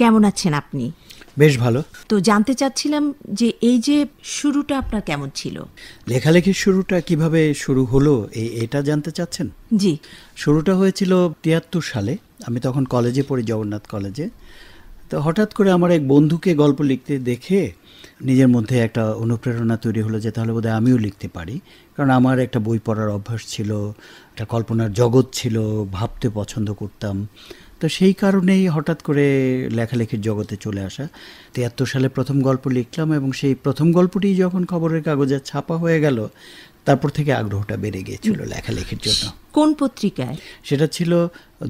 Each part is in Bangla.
কেমন আছেন আপনি? বেশ ভালো। তো জানতে চাচ্ছিলাম যে এই যে শুরুটা আপনার কেমন ছিল? লেখালেখির শুরুটা কিভাবে শুরু হলো এটা জানতে চাচ্ছেন? জি। শুরুটা হয়েছিল ৭৩ সালে। আমি তখন কলেজে পড়ি, জগন্নাথ কলেজে। তো হঠাৎ করে আমার এক বন্ধুকে গল্প লিখতে দেখে নিজের মধ্যে একটা অনুপ্রেরণা তৈরি হলো যে তাহলে বোধহয় আমিও লিখতে পারি। কারণ আমার একটা বই পড়ার অভ্যাস ছিল, একটা কল্পনার জগৎ ছিল, ভাবতে পছন্দ করতাম। তো সেই কারণেই হঠাৎ করে লেখালেখির জগতে চলে আসা। ৭৩ সালে প্রথম গল্প লিখলাম এবং সেই প্রথম গল্পটি যখন খবরের কাগজে ছাপা হয়ে গেল, তারপর থেকে আগ্রহটা বেড়ে গিয়েছিল লেখালেখির জন্য। কোন পত্রিকায়? সেটা ছিল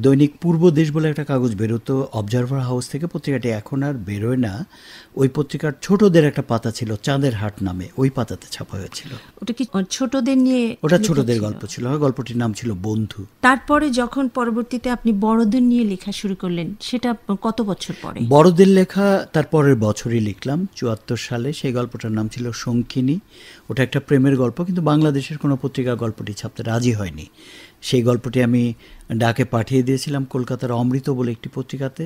দৈনিক পূর্বদেশ বলে একটা কাগজ বেরোতো অবজারভার হাউস থেকে। পত্রিকাটি এখন আর বেরোয় না। ওই পত্রিকার ছোটদের একটা পাতা ছিল চাঁদের হাট নামে, ওই পাতাতে ছাপা হয়েছিল। ওটা কি ছোটদের নিয়ে? ওটা ছোটদের গল্প ছিল। গল্পটির নাম ছিল বন্ধু। তারপরে যখন পরবর্তীতে আপনি বড়দের নিয়ে লেখা শুরু করলেন, সেটা কত বছর পরে? বড়দের লেখা তার পরের বছরই লিখলাম, ৭৪ সালে। সেই গল্পটার নাম ছিল শঙ্খিনী। ওটা একটা প্রেমের গল্প, কিন্তু বাংলাদেশের কোনো পত্রিকা গল্পটি ছাপতে রাজি হয়নি। সেই গল্পটি আমি ডাকে পাঠিয়ে দিয়েছিলাম কলকাতার অমৃত বলে একটি পত্রিকাতে।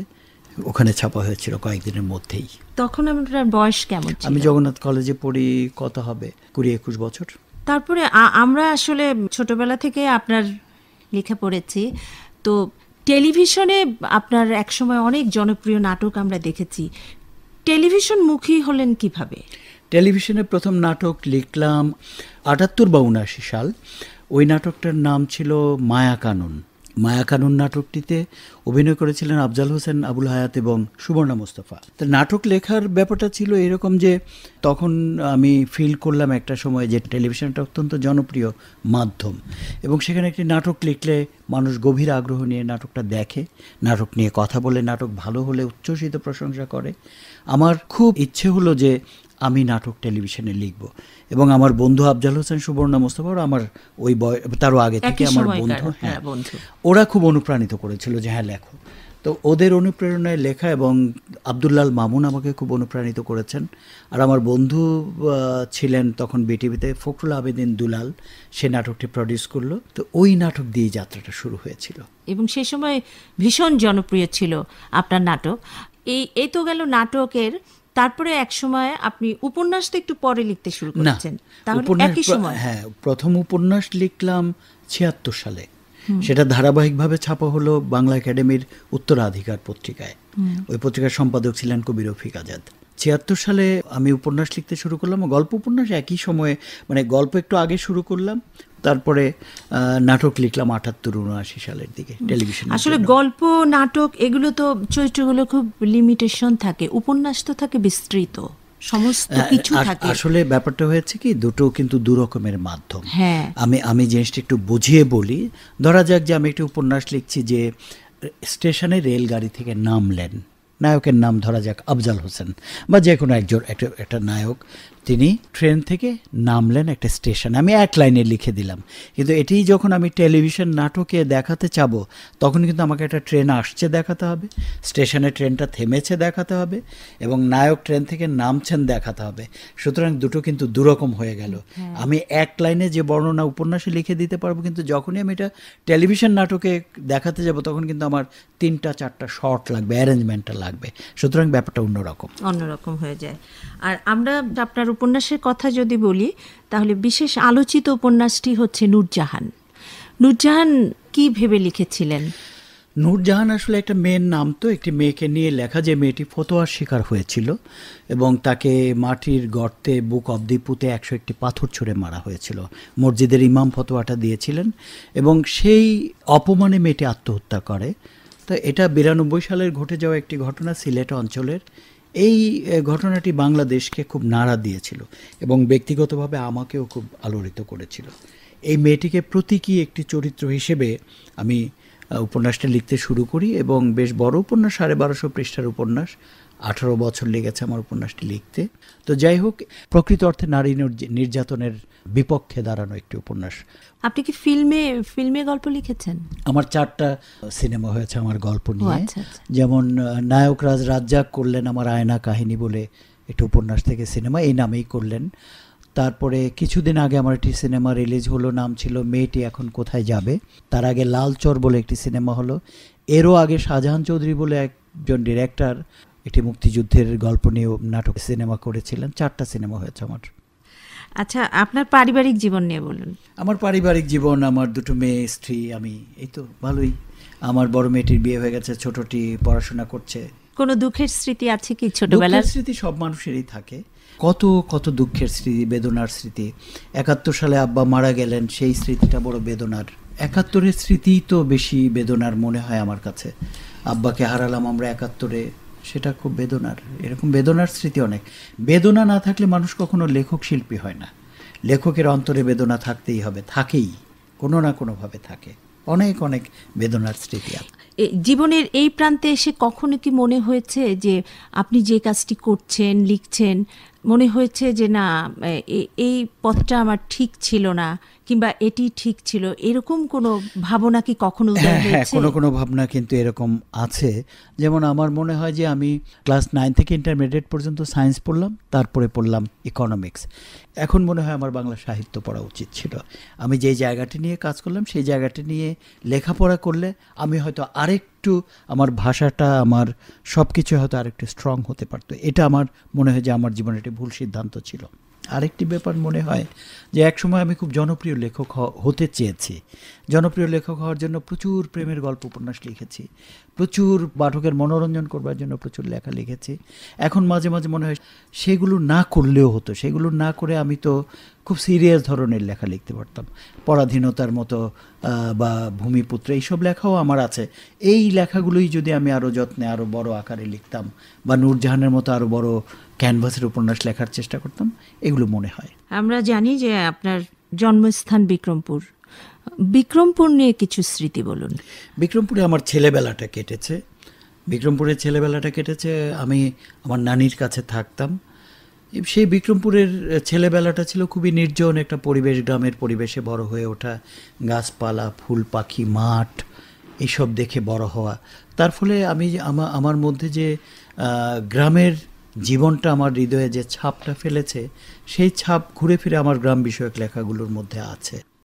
ওখানে ছাপা হয়েছিল কয়েকদিনের মধ্যেই। তখন আপনার বয়স কেমন ছিল? আমি জগন্নাথ কলেজে পড়ি, কত হবে ২০-২১ বছর। তারপরে আমরা আসলে ছোটবেলা থেকে আপনার লেখা পড়েছি। তো টেলিভিশনে আপনার একসময় অনেক জনপ্রিয় নাটক আমরা দেখেছি। টেলিভিশন মুখী হলেন কিভাবে? টেলিভিশনে প্রথম নাটক লিখলাম ৭৮ বা ৭৯ সাল। ওই নাটকটার নাম ছিল মায়াকানুন। মায়াকানুন নাটকটিতে অভিনয় করেছিলেন আফজাল হোসেন, আবুল হায়াত এবং সুবর্ণা মোস্তফা। তো নাটক লেখার ব্যাপারটা ছিল এরকম যে তখন আমি ফিল করলাম একটা সময় যে টেলিভিশনটা অত্যন্ত জনপ্রিয় মাধ্যম এবং সেখানে একটি নাটক লিখলে মানুষ গভীর আগ্রহ নিয়ে নাটকটা দেখে, নাটক নিয়ে কথা বলে, নাটক ভালো হলে উচ্ছ্বসিত প্রশংসা করে। আমার খুব ইচ্ছে হলো যে আমি নাটক টেলিভিশনে লিখব এবং আমার বন্ধু আফজাল হোসেন, সুবর্ণা মোস্তফা, আমার ওই তারও আগে থেকে আমার বন্ধু, হ্যাঁ, ওরা খুব অনুপ্রাণিত করেছিল যে হ্যাঁ লেখো। তো ওদের অনুপ্রেরণায় লেখা, এবং আব্দুল্লাল মামুন আমাকে খুব অনুপ্রাণিত করেছেন। আর আমার বন্ধু ছিলেন তখন বিটিভিতে ফখরুল আবেদিন দুলাল, সে নাটকটি প্রডিউস করলো। তো ওই নাটক দিয়ে যাত্রাটা শুরু হয়েছিল এবং সেই সময় ভীষণ জনপ্রিয় ছিল আপনার নাটক। এই তো গেল নাটকের। তারপরে এক সময় আপনি উপন্যাস তো একটু পরে লিখতে শুরু করেছেন, তাহলে একই সময়? হ্যাঁ, প্রথম উপন্যাস লিখলাম ৭৬ সালে। সেটা ধারাবাহিকভাবে ছাপা হলো বাংলা একাডেমির উত্তরাধিকার পত্রিকায়। ওই পত্রিকার সম্পাদক ছিলেন কবি রফিক আজাদ। ৭৬ সালে আমি উপন্যাস লিখতে শুরু করলাম। গল্প উপন্যাস একই সময়ে, মানে গল্প একটু আগে শুরু করলাম, তারপরে নাটক লিখলাম ৭৮-৭৯ সালের দিকে টেলিভিশন। আসলে গল্প, নাটক এগুলো তো চরিত্রগুলো খুব লিমিটেশন থাকে, উপন্যাস তো থাকে বিস্তৃত, সমস্ত কিছু থাকে। আসলে ব্যাপারটা হয়েছে কি, দুটো কিন্তু দু রকমের মাধ্যম। হ্যাঁ, আমি জিনিসটা একটু বুঝিয়ে বলি। ধরা যাক যে আমি একটি উপন্যাস লিখছি যে স্টেশনে রেলগাড়ি থেকে নামলেন, নায়কের নাম ধরা যাক আফজাল হোসেন বা যে কোনো একজন একটা নায়ক, তিনি ট্রেন থেকে নামলেন একটা স্টেশনে, আমি এক লাইনে লিখে দিলাম। কিন্তু এটি যখন আমি টেলিভিশন নাটকে দেখাতে চাবো, তখন কিন্তু আমাকে একটা ট্রেন আসছে দেখাতে হবে, স্টেশনে ট্রেনটা থেমেছে দেখাতে হবে, এবং নায়ক ট্রেন থেকে নামছেন দেখাতে হবে। সুতরাং দুটো কিন্তু দুরকম হয়ে গেল। আমি এক লাইনে যে বর্ণনা উপন্যাসে লিখে দিতে পারবো, কিন্তু যখনই আমি এটা টেলিভিশন নাটকে দেখাতে যাব তখন কিন্তু আমার ৩-৪টা শর্ট লাগবে, অ্যারেঞ্জমেন্টটা লাগবে। সুতরাং ব্যাপারটা অন্যরকম হয়ে যায়। আর আমরা আপনার উপন্যাসের কথা যদি বলি, তাহলে বিশেষ আলোচিত উপন্যাসটি হচ্ছে নূরজাহান। নূরজাহান কি ভেবে লিখেছিলেন? নূরজাহান আসলে একটা মেয়ের নাম, তো একটি মেয়েকে নিয়ে লেখা, যে মেয়েটি ফতোয়ার শিকার হয়েছিল এবং তাকে মাটির গর্তে বুক অবধি পুঁতে ১০১টি পাথর ছুঁড়ে মারা হয়েছিল। মসজিদের ইমাম ফতোয়াটা দিয়েছিলেন এবং সেই অপমানে মেয়েটি আত্মহত্যা করে। তো এটা ৯২ সালের ঘটে যাওয়া একটি ঘটনা, সিলেট অঞ্চলের। এই ঘটনাটি বাংলাদেশকে খুব নাড়া দিয়েছিল এবং ব্যক্তিগতভাবে আমাকেও খুব আলোড়িত করেছিল। এই মেয়েটিকে প্রতীকী একটি চরিত্র হিসেবে আমি উপন্যাসটা লিখতে শুরু করি এবং বেশ বড় উপন্যাস, ১২৫০ পৃষ্ঠার উপন্যাস। ১৮ বছর লেগেছে আমার উপন্যাসটি লিখতে। তো যাই হোক, প্রকৃত অর্থে নারী নির্যাতনের বিপক্ষে দাঁড়ানো একটি উপন্যাস। আপনি কি ফিল্মে গল্প লিখেছেন? আমার 4টা সিনেমা হয়েছে আমার গল্প নিয়ে। যেমন নায়ক রাজ্জাক করলেন আমার আয়না কাহিনী বলে একটি উপন্যাস থেকে সিনেমা, এই নামেই করলেন। তারপরে কিছুদিন আগে আমার একটি সিনেমা রিলিজ হলো, নাম ছিল মেয়েটি এখন কোথায় যাবে। তার আগে লাল চর বলে একটি সিনেমা হলো। এরও আগে শাহজাহান চৌধুরী বলে একজন ডিরেক্টর এটি মুক্তিযুদ্ধের গল্প নিয়ে নাটক সিনেমা করেছিলেন, 4টা সিনেমা হয়েছে আমার। আচ্ছা, আপনার পারিবারিক জীবন নিয়ে বলুন। আমার পারিবারিক জীবন, আমার 2টো মেয়ে, স্ত্রী, আমি, এই তো ভালোই। আমার বড় মেয়েটির বিয়ে হয়ে গেছে, ছোটটি পড়াশোনা করছে। কোনো দুঃখের স্মৃতি আছে কি ছোটবেলার? দুঃখের স্মৃতি সব মানুষেরই থাকে, কত কত দুঃখের স্মৃতি, বেদনার স্মৃতি। 71 সালে আব্বা মারা গেলেন, সেই স্মৃতিটা বড় বেদনার। 71-এর স্মৃতি তো বেশি বেদনার মনে হয় আমার কাছে। আব্বাকে হারালাম আমরা 71-এ, সেটা খুব বেদনার। এরকম বেদনার স্মৃতি অনেক। বেদনা না থাকলে মানুষ কখনো লেখক শিল্পী হয় না। লেখকের অন্তরে বেদনা থাকতেই হবে, থাকেই, কোনো না কোনোভাবে থাকে। অনেক অনেক বেদনার স্মৃতি আছে। জীবনের এই প্রান্তে এসে কখনো কি মনে হয়েছে যে আপনি যে কাজটি করছেন, লিখছেন, মনে হয়েছে যে না, এই পথটা আমার ঠিক ছিল না, কিংবা এটি ঠিক ছিল, এরকম কোনো ভাবনা কি কখনো উদয় হ্যাঁ, হয়েছে? কোনো কোনো ভাবনা কিন্তু এরকম আছে। যেমন আমার মনে হয় যে আমি ক্লাস 9 থেকে ইন্টারমিডিয়েট পর্যন্ত সায়েন্স পড়লাম, তারপরে পড়লাম ইকোনমিক্স। এখন মনে হয় আমার বাংলা সাহিত্য পড়া উচিত ছিল। আমি যেই জায়গাটি নিয়ে কাজ করলাম সেই জায়গাটি নিয়ে লেখাপড়া করলে আমি হয়তো আরেকটু, আমার ভাষাটা, আমার সব কিছু হয়তো আরেকটু স্ট্রং হতে পারতো। এটা আমার মনে হয় যে আমার জীবনে একটি ভুল সিদ্ধান্ত ছিল। আরেকটি ব্যাপার মনে হয় যে একসময় আমি খুব জনপ্রিয় লেখক হতে চেয়েছি। জনপ্রিয় লেখক হওয়ার জন্য প্রচুর প্রেমের গল্প উপন্যাস লিখেছি, প্রচুর পাঠকের মনোরঞ্জন করবার জন্য প্রচুর লেখা লিখেছি। এখন মাঝে মাঝে মনে হয় সেগুলো না করলেও হতো। সেগুলো না করে আমি তো খুব সিরিয়াস ধরনের লেখা লিখতে পারতাম। পরাধীনতার মতো বা ভূমিপুত্র, এইসব লেখাও আমার আছে। এই লেখাগুলোই যদি আমি আরও যত্নে, আরও বড় আকারে লিখতাম, বা নূরজাহানের মতো আরও বড় ক্যানভাসের উপন্যাস লেখার চেষ্টা করতাম, এগুলো মনে হয়। আমরা জানি যে আপনার জন্মস্থান বিক্রমপুর। বিক্রমপুর নিয়ে কিছু স্মৃতি বলুন। বিক্রমপুরে আমার ছেলেবেলাটা কেটেছে। বিক্রমপুরের ছেলেবেলাটা কেটেছে, আমি আমার নানির কাছে থাকতাম। সেই বিক্রমপুরের ছেলেবেলাটা ছিল খুবই নির্জন একটা পরিবেশ, গ্রামের পরিবেশে বড় হয়ে ওঠা, গাছপালা, ফুল পাখি, মাঠ, এইসব দেখে বড় হওয়া। তার ফলে আমি আমার মধ্যে যে গ্রামের জীবনটা আমার হৃদয়ে যে ছাপটা ফেলেছে, সেই ছাপ ঘুরে ফিরে আমার গ্রাম বিষয়ক লেখাগুলোর মধ্যে আছে।